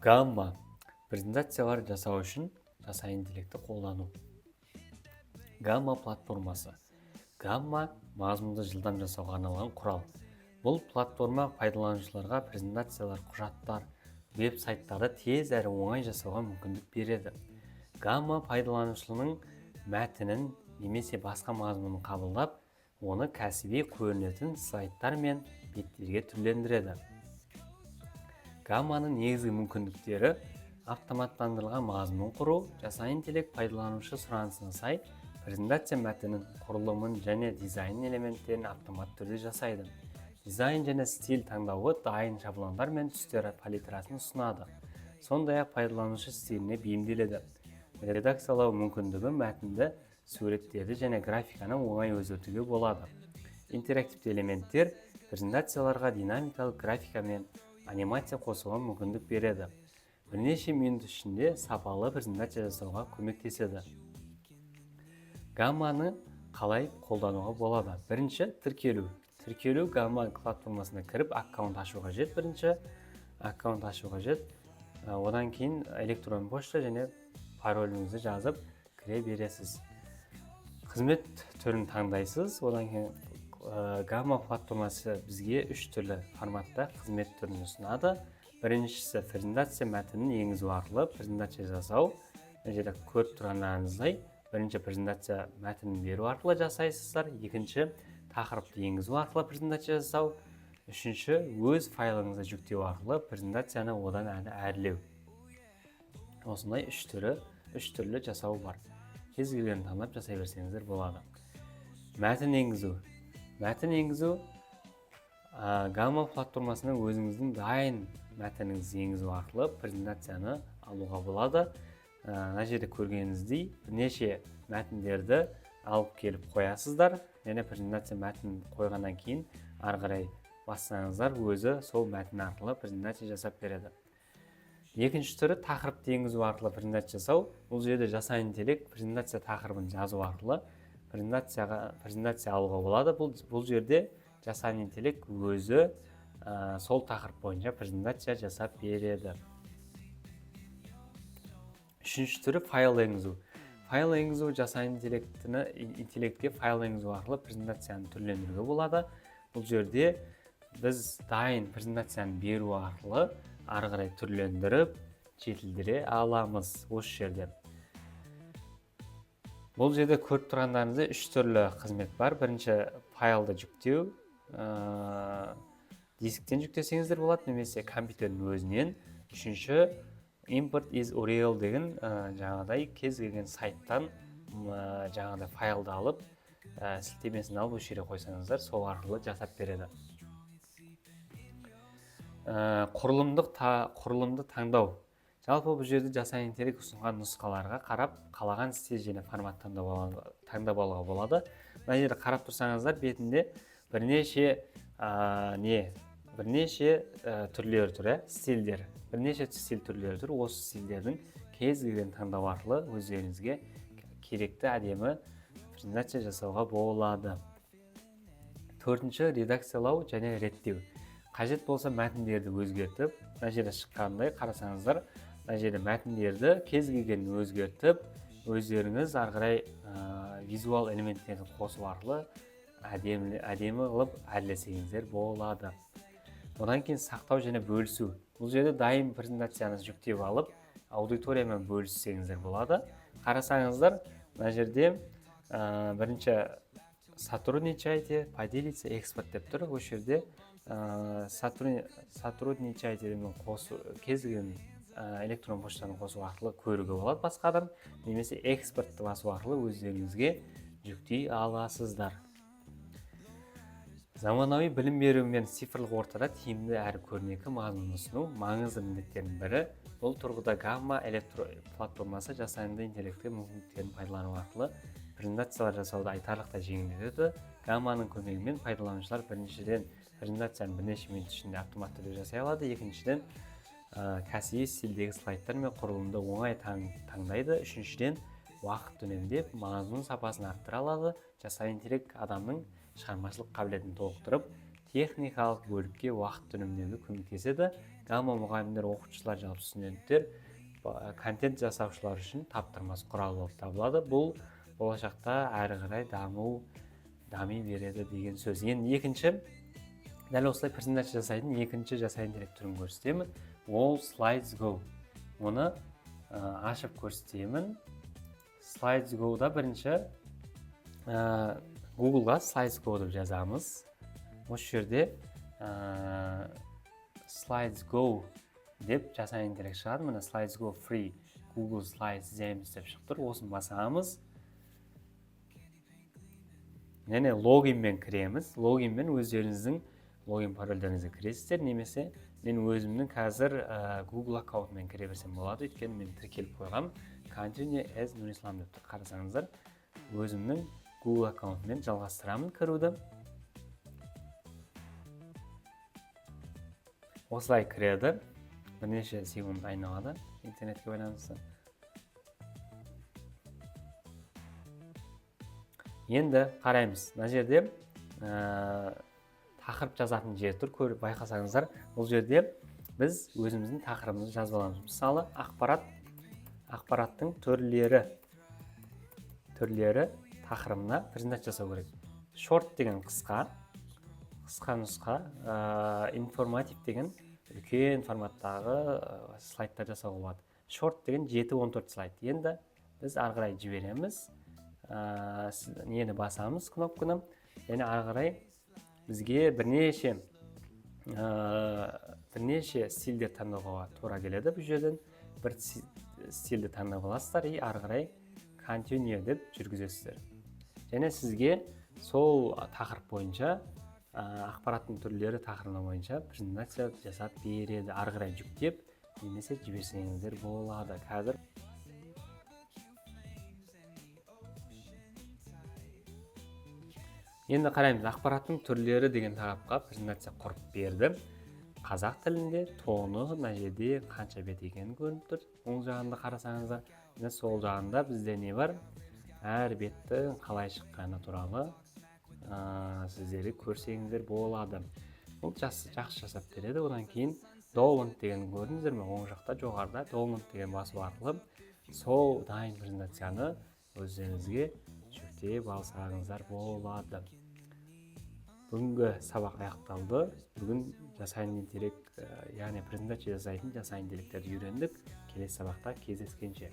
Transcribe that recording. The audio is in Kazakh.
Гамма презентациялар жасау үшін жасай интеллектті қолдану. Гамма платформасы. Гамма мазмұнды жылдам жасауға арналған құрал. Бұл платформа пайдаланушыларға презентациялар, құжаттар, веб-сайттарды тез әрі оңай жасауға мүмкіндік береді. Гамма пайдаланушының мәтінін немесе басқа мазмұнын қабылдап, оны кәсіби көрінетін слайдтар мен беттерге түрлендіреді. Гамманың негізгі мүмкіндіктері автоматтандырылған мазмұн құру, жасай интеллект пайдаланушы сұранысына сай презентация мәтінін, құрылымын және дизайн элементтерін автомат түрде жасайды. Дизайн және стиль таңдауы дайын шаблондар мен түстер палитрасын ұсынады. Сондай-ақ пайдаланушы стиліне бейімделеді. Редакциялау мүмкіндігі мәтінді, суреттерді және графиканы оңай өзгертуге болады. Интерактивті элементтер презентацияларға динамикалық графика мен анимация қосуға мүмкіндік береді. Бірнеше минут ішінде сапалы презентация жасауға көмектеседі. Гамманы қалай қолдануға болады? Бірінші, тіркелу. Тіркелу Гамма платформасына кіріп, аккаунт ашу қажет. Бірінші аккаунт ашу қажет. Одан кейін электрон почта және пароліңізді жазып кіре бересіз. Қызмет түрін таңдайсыз. Одан кейін Гамма платформасы бізге 3 түрлі форматта қызмет түрін ұсынады. Біріншісі презентация мәтінін енгізу арқылы презентация жасау. Мына жерде көріп тұрғандарыңыздай, бірінші презентация мәтінін беру арқылы жасайсыздар. Екінші, тақырыпты енгізу арқылы презентация жасау. Үшінші, өз файлыңызды жүктеу арқылы презентацияны одан әрлеу. Осындай үш түрлі жасау бар. Кез келгенін таңдап жасай берсеңіздер болады. Мәтін енгізу. Мәтін енгізу Гамма платформасына өзіңіздің дайын мәтініңізді енгізу арқылы презентацияны алуға болады. Мына жерде көргеніңіздей бірнеше мәтіндерді алып келіп қоясыздар. Және презентация мәтінін қойғаннан кейін ары қарай бассаңыздар, өзі сол мәтін арқылы презентация жасап береді. Екінші түрі тақырыпты енгізу арқылы презентация жасау. Бұл жерде жасай интеллект презентация тақырыбын жазу арқылы презентация алуға болады. Бұл жерде жасай интеллект өзі сол тақырып бойынша презентация жасап береді. Үшінші түрі файл енгізу. Файл енгізу жасай интеллектке файл енгізу арқылы презентацияны түрлендіруге болады. Бұл жерде біз дайын презентацияны беру арқылы ары қарай түрлендіріп, жетілдіре аламыз осы жерде. Бұл жерде көріп тұрғандарыңызда 3 түрлі қызмет бар. Бірінші, файлды жүктеу. Дисктен жүктесеңіздер болады, немесе компьютердің өзінен. Үшінші, import is URL деген жаңағыдай кез келген сайттан жаңағыдай файлды алып, сілтемесін алып осы жерге қойсаңыздар, сол арқылы жасап береді. Құрылымды таңдау. Жалпы бұл жерде жасай интеллект ұсынған нұсқаларға қарап, қалаған стиль және формат таңдап алуға болады. Мына жерде қарап тұрсаңыздар, бетінде бірнеше түрлері тұр, стильдер. Бірнеше стиль түрлері тұр. Осы стильдердің кез келген таңдау арқылы өздеріңізге керекті әдемі презентация жасауға болады. Төртінші, редакциялау және реттеу. Қажет болса мәтіндерді өзгертіп, мына жерде шыққандай қарасаңыздар, мына жерде мәтіндерді кез келген өзгертіп, өздеріңіз ары қарай визуал элементтерді қосу арқылы әдемі қылып әрлесеңіздер болады. Одан кейін сақтау және бөлісу. Бұл жерде дайын презентацияны жүктеп алып, аудиториямен бөліссеңіздер болады. Қарасаңыздар, мына жерде бірінші сотрудничайте, поделиться, экспорт деп тұр. Осы жерде сотрудничайте деген кез келген электрон поштаны қосу арқылы көруге болады басқа адам, немесе экспортты басу арқылы өздеріңізге жүктей аласыздар. Заманауи білім беру мен цифрлық ортада тиімді әрі көрнекі мазмұн ұсыну маңызды міндеттердің бірі. Бұл тұрғыда Гамма платформасы жасанды интеллекті мүмкіндіктерін пайдалану арқылы презентациялар жасауды айтарлықтай жеңілдетеді. Гамманың көмегімен пайдаланушылар біріншіден презентацияны бірнеше минут ішінде автоматты түрде жасай алады. Екіншіден, кәсіби стильдегі слайдтар мен құрылымды оңай таңдайды. Үшіншіден, уақыт үнемдеп, мазмұн сапасын арттыра алады. Жасай интеллект адамның шығармашылық қабілетін толықтырып, техникалық бөлікке уақыт үнемдеуге көмектеседі. Gamma мұғалімдер, оқушылар, жалпы студенттер, контент жасаушылар үшін таптырмас құрал болып табылады. Бұл болашақта әрі қарай дами береді деген сөз. Енді екінші, дәл осылай презентация жасайтын екінші жасайын дерек түрін көрсетемін. Ол Slides Go. Оны ашып көрсетемін. Slides Go-да бірінші Google-ға Slides Go деп жазамыз. Осы жерде Slides Go деп жасайын дерек шығады. Мына Slides Go free, Google Slides Gems деп шығып тұр. Осын басамыз. Және логинмен кіреміз. Логинмен өздеріңіздің логин парольдеріңізге кіресіздер, немесе мен өзімнің қазір Google аккаунтымен кіре берсем болады. Өйткені мен тіркеліп қойғам. Continue as Нұрислам деп тұр. Қарасаңыздар, өзімнің Google аккаунтымен жалғастырамын кіруді. Осылай кіреді. Бірнеше секунд айналады интернетке байланысты. Енді қараймыз. Мына жерде тақырып жазатын жер тұр. Көріп байқасаңыздар, бұл жерде біз өзіміздің тақырыбымызды жазып аламыз. Мысалы, ақпараттың түрлері тақырыбына презентация жасау керек. Short деген қысқа нұсқа, informative деген үлкен форматтағы слайдтар жасауға болады. Short деген 7-14 слайд. Енді біз ары қарай жібереміз. Нені басамыз кнопканы. Және ары қарай бізге бірнеше стильдер таңдауға тура келеді. Бұл жерден бір стильді таңдап аласыздар, ары қарай continue деп жүргізесіздер. Және сізге сол тақырып бойынша, ақпараттың түрлері тақырыбы бойынша презентация жасап береді. Ары қарай жүктеп, немесе жіберсеңіздер болады. Қазір енді қараймыз, ақпараттың түрлері деген тақырыпқа презентация құрып берді. Қазақ тілінде тоны мына жерде қанша бет екені көрініп тұр. Оң жағында қарасаңыздар, сол жағында бізде не бар? Әр беттің қалай шыққаны туралы сіздері көрсеңіздер болады. Бұл жақсы жасап береді. Одан кейін download деген көрдіңіздер ме? Оң жақта жоғарыда download деген басу арқылы сол дайын презентацияны өздеріңізге жүктеп алсаңыздар болады. Бүгінгі сабақ аяқталды. Бүгін жасайын дерек, яғни презентация жасайтын жасайын деректерді үйрендік. Келесі сабақта кездескенше.